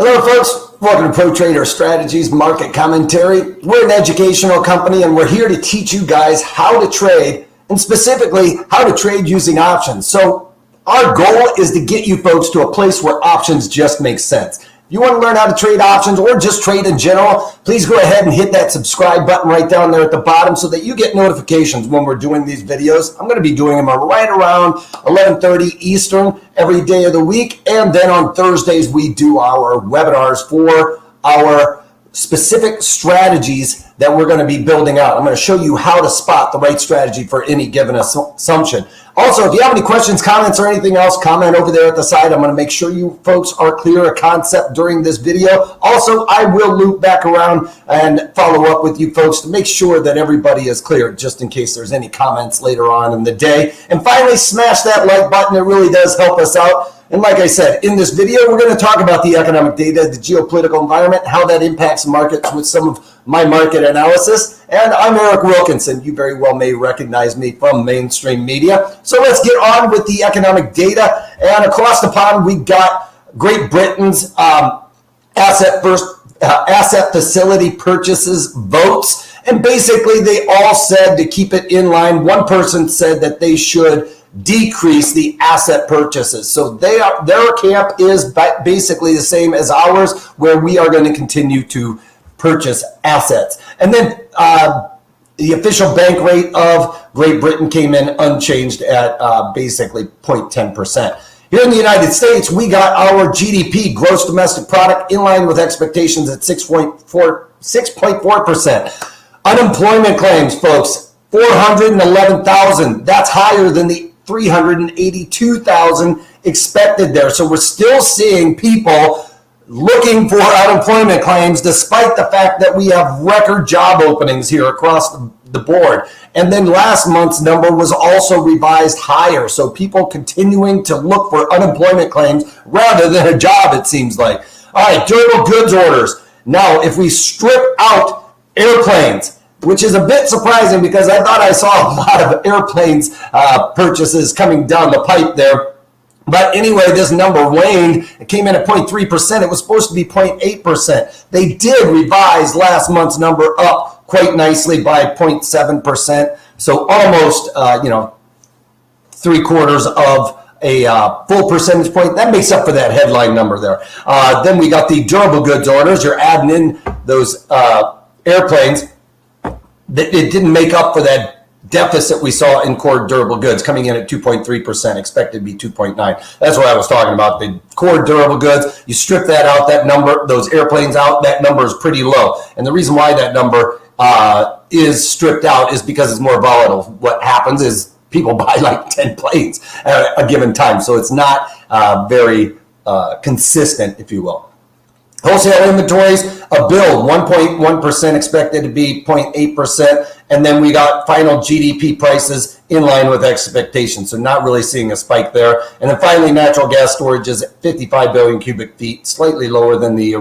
Hello folks, welcome to Pro Trader Strategies Market Commentary. We're an educational company and we're here to teach you guys how to trade, and specifically how to trade using options. So our goal is to get you folks to a place where options just make sense. If you want to learn how to trade options or just trade in general, please go ahead and hit that subscribe button right down there at the bottom so that you get notifications when we're doing these videos. I'm going to be doing them right around 11:30 Eastern every day of the week. And then on Thursdays, we do our webinars for our specific strategies that we're going to be building out. I'm going to show you how to spot the right strategy for any given assumption. Also, if you have any questions, comments, or anything else, comment over there at the side. I'm going to make sure you folks are clear of concept during this video. Also, I will loop back around and follow up with you folks to make sure that everybody is clear, just in case there's any comments later on in the day. And finally, smash that like button. It really does help us out. And like I said, in this video, we're going to talk about the economic data, the geopolitical environment, how that impacts markets with some of my market analysis. And I'm Eric Wilkinson. You very well may recognize me from mainstream media. So let's get on with the economic data. And across the pond, we got Great Britain's asset facility purchases votes. And basically, they all said to keep it in line. One person said that they should decrease the asset purchases. So their camp is basically the same as ours, where we are going to continue to purchase assets. And then the official bank rate of Great Britain came in unchanged at basically 0.10%. Here in the United States, we got our GDP, gross domestic product, in line with expectations at 6.4%. Unemployment claims, folks, 411,000. That's higher than the 382,000 expected there. So we're still seeing people looking for unemployment claims, despite the fact that we have record job openings here across the board. And then last month's number was also revised higher. So people continuing to look for unemployment claims rather than a job, it seems like. All right, durable goods orders. Now, if we strip out airplanes, which is a bit surprising because I thought I saw a lot of airplanes purchases coming down the pipe there. But anyway, this number waned. It came in at 0.3%. It was supposed to be 0.8%. They did revise last month's number up quite nicely by 0.7%. So almost, 3/4 of a full percentage point. That makes up for that headline number there. Then we got the durable goods orders. You're adding in those airplanes. It didn't make up for that deficit we saw in core durable goods, coming in at 2.3%, expected to be 2.9. That's what I was talking about. The core durable goods, you strip that out, that number, those airplanes out, that number is pretty low. And the reason why that number is stripped out is because it's more volatile. What happens is people buy like 10 planes at a given time. So it's not very consistent, if you will. Wholesale inventories, a build, 1.1%, expected to be 0.8%. And then we got final GDP prices in line with expectations. So not really seeing a spike there. And then finally, natural gas storage is at 55 billion cubic feet, slightly lower than the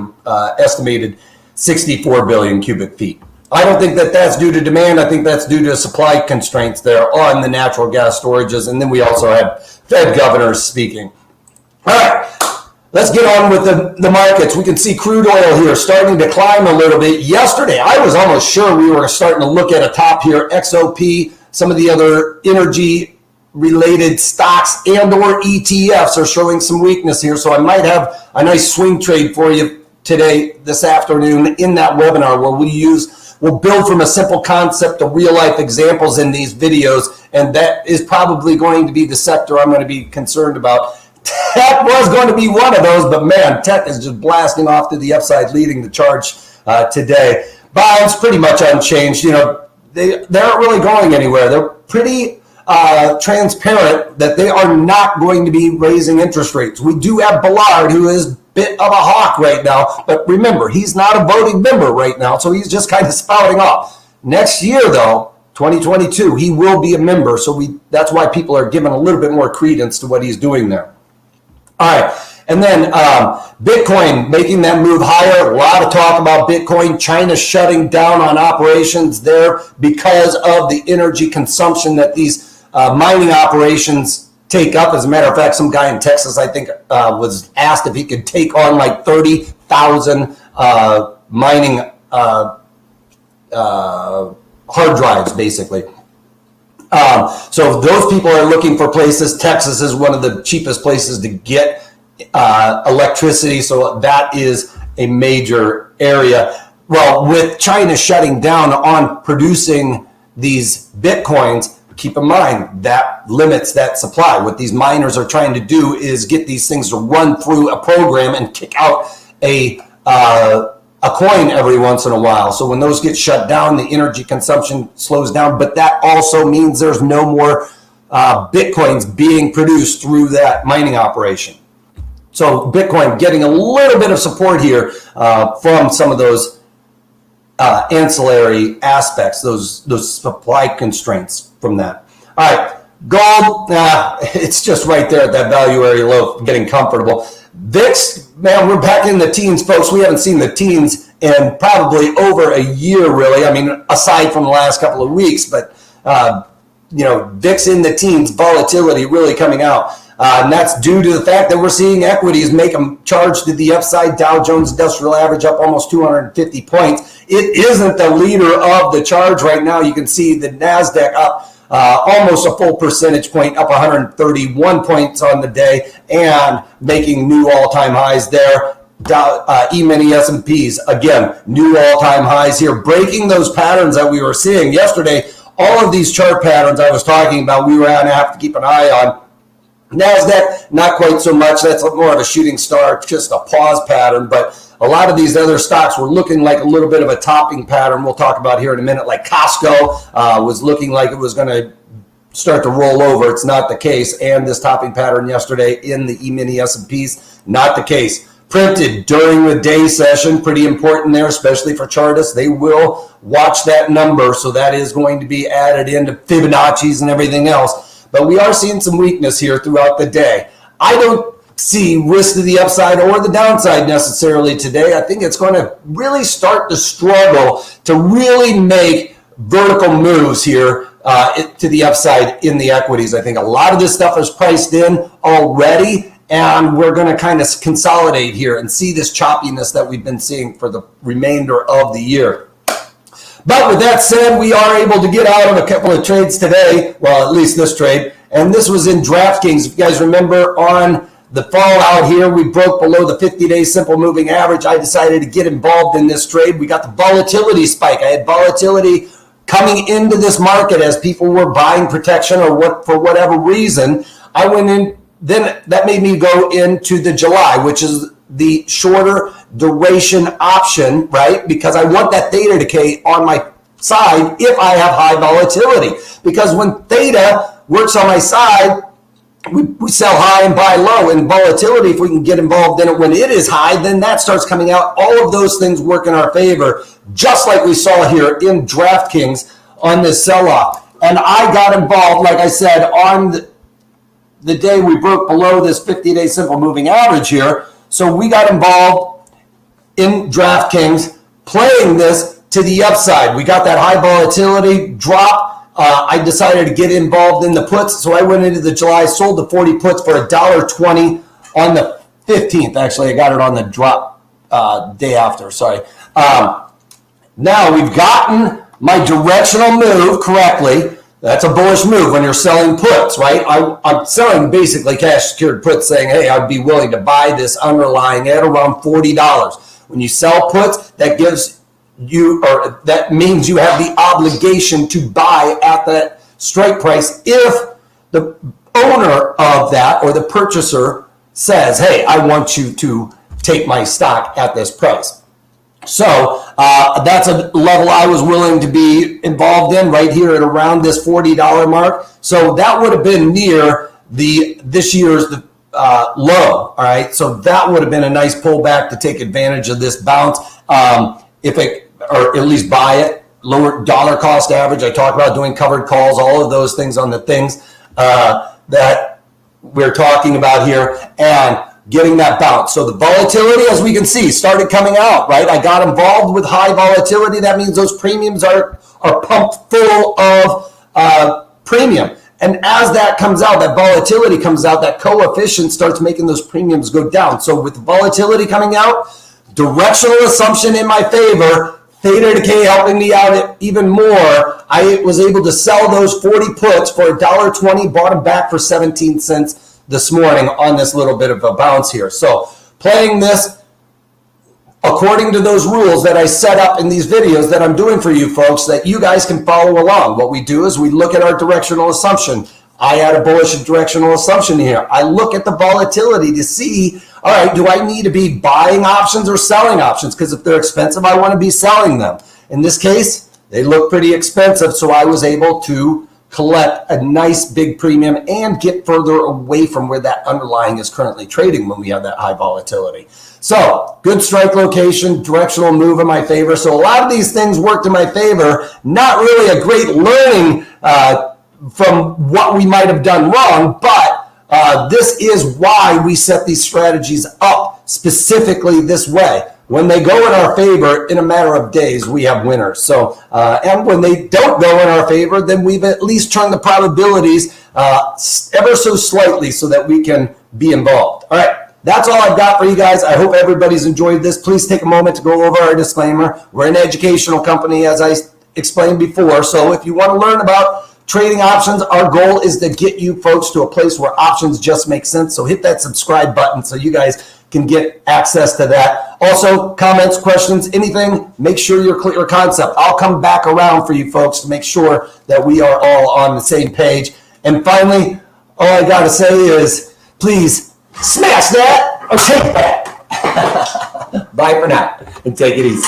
estimated 64 billion cubic feet. I don't think that that's due to demand. I think that's due to supply constraints there on the natural gas storages. And then we also had Fed governors speaking. All right. Let's get on with the markets. We can see crude oil here starting to climb a little bit. Yesterday, I was almost sure we were starting to look at a top here. XOP, some of the other energy-related stocks and or ETFs are showing some weakness here. So I might have a nice swing trade for you today, this afternoon, in that webinar where we'll build from a simple concept to real-life examples in these videos. And that is probably going to be the sector I'm going to be concerned about. Tech was going to be one of those, but man, tech is just blasting off to the upside, leading the charge today. Bonds pretty much unchanged. They aren't really going anywhere. They're pretty transparent that they are not going to be raising interest rates. We do have Ballard, who is a bit of a hawk right now, but remember, he's not a voting member right now, so he's just kind of spouting off. Next year, though, 2022, he will be a member, so that's why people are giving a little bit more credence to what he's doing there. All right, and then Bitcoin making that move higher. A lot of talk about Bitcoin. China shutting down on operations there because of the energy consumption that these mining operations take up. As a matter of fact, some guy in Texas, I think, was asked if he could take on like 30 100,000 mining hard drives, basically. So those people are looking for places. Texas is one of the cheapest places to get electricity, so that is a major area. Well, with China shutting down on producing these Bitcoins, keep in mind that limits that supply. What these miners are trying to do is get these things to run through a program and kick out a coin every once in a while. So when those get shut down, the energy consumption slows down, but that also means there's no more Bitcoins being produced through that mining operation. So Bitcoin getting a little bit of support here from some of those ancillary aspects, those supply constraints from that. All right, gold, it's just right there at that value area low, getting comfortable. VIX, man, we're back in the teens, folks. We haven't seen the teens in probably over a year, really. I mean, aside from the last couple of weeks, but VIX in the teens, volatility really coming out. And that's due to the fact that we're seeing equities make them charge to the upside. Dow Jones Industrial Average up almost 250 points. It isn't the leader of the charge right now. You can see the NASDAQ up almost a full percentage point, up 131 points on the day, and making new all-time highs there. E-mini S&Ps, again, new all-time highs here, breaking those patterns that we were seeing yesterday. All of these chart patterns I was talking about, we were going to have to keep an eye on. NASDAQ, not quite so much. That's more of a shooting star, just a pause pattern. But a lot of these other stocks were looking like a little bit of a topping pattern. We'll talk about here in a minute. Like Costco was looking like it was going to start to roll over. It's not the case. And this topping pattern yesterday in the E-mini S&Ps, not the case. Printed during the day session, pretty important there, especially for chartists. They will watch that number, so that is going to be added into Fibonacci's and everything else. But we are seeing some weakness here throughout the day. I don't see risk to the upside or the downside necessarily today. I think it's going to really start to struggle to really make vertical moves here to the upside in the equities. I think a lot of this stuff is priced in already, and we're going to kind of consolidate here and see this choppiness that we've been seeing for the remainder of the year. But with that said, we are able to get out of a couple of trades today. Well, at least this trade. And this was in DraftKings. If you guys remember on the fallout here, we broke below the 50-day simple moving average. I decided to get involved in this trade. We got the volatility spike. I had volatility coming into this market as people were buying protection or for whatever reason. I went in. Then that made me go into the July, which is the shorter duration option, right? Because I want that theta decay on my side if I have high volatility. Because when theta works on my side, we sell high and buy low. And volatility, if we can get involved in it when it is high, then that starts coming out. All of those things work in our favor, just like we saw here in DraftKings on this sell-off. And I got involved, like I said, on the day we broke below this 50-day simple moving average here. So we got involved in DraftKings playing this to the upside. We got that high volatility drop. I decided to get involved in the puts. So I went into the July, sold the 40 puts for $1.20 on the 15th. Actually, I got it on the drop day after. Sorry. Now we've gotten my directional move correctly. That's a bullish move when you're selling puts, right? I'm selling basically cash secured puts saying, hey, I'd be willing to buy this underlying at around $40. When you sell puts, that gives you, or that means you have the obligation to buy at that strike price if the owner of that or the purchaser says, hey, I want you to take my stock at this price. So that's a level I was willing to be involved in right here at around this $40 mark. So that would have been near this year's low. All right. So that would have been a nice pullback to take advantage of this bounce. Or at least buy it. Lower dollar cost average. I talked about doing covered calls, all of those things on the things that we're talking about here. And getting that bounce. So the volatility, as we can see, started coming out, right? I got involved with high volatility. That means those premiums are pumped full of premium. And as that comes out, that volatility comes out, that coefficient starts making those premiums go down. So with volatility coming out, directional assumption in my favor, theta decay helping me out even more. I was able to sell those 40 puts for $1.20, bought them back for 17 cents this morning on this little bit of a bounce here. So playing this according to those rules that I set up in these videos that I'm doing for you folks, that you guys can follow along. What we do is we look at our directional assumption. I had a bullish directional assumption here. I look at the volatility to see, all right, do I need to be buying options or selling options? Because if they're expensive, I want to be selling them. In this case, they look pretty expensive, so I was able to collect a nice big premium and get further away from where that underlying is currently trading when we have that high volatility. So good strike location, directional move in my favor. So a lot of these things worked in my favor. Not really a great learning from what we might have done wrong, but this is why we set these strategies up specifically this way. When they go in our favor, in a matter of days, we have winners. So, and when they don't go in our favor, then we've at least turned the probabilities ever so slightly so that we can be involved. All right. That's all I've got for you guys. I hope everybody's enjoyed this. Please take a moment to go over our disclaimer. We're an educational company, as I explained before. So if you want to learn about trading options, our goal is to get you folks to a place where options just make sense. So hit that subscribe button so you guys can get access to that. Also, comments, questions, anything, make sure you're clear concept. I'll come back around for you folks to make sure that we are all on the same page. And finally, all I got to say is, please smash that or take that. Bye for now and take it easy.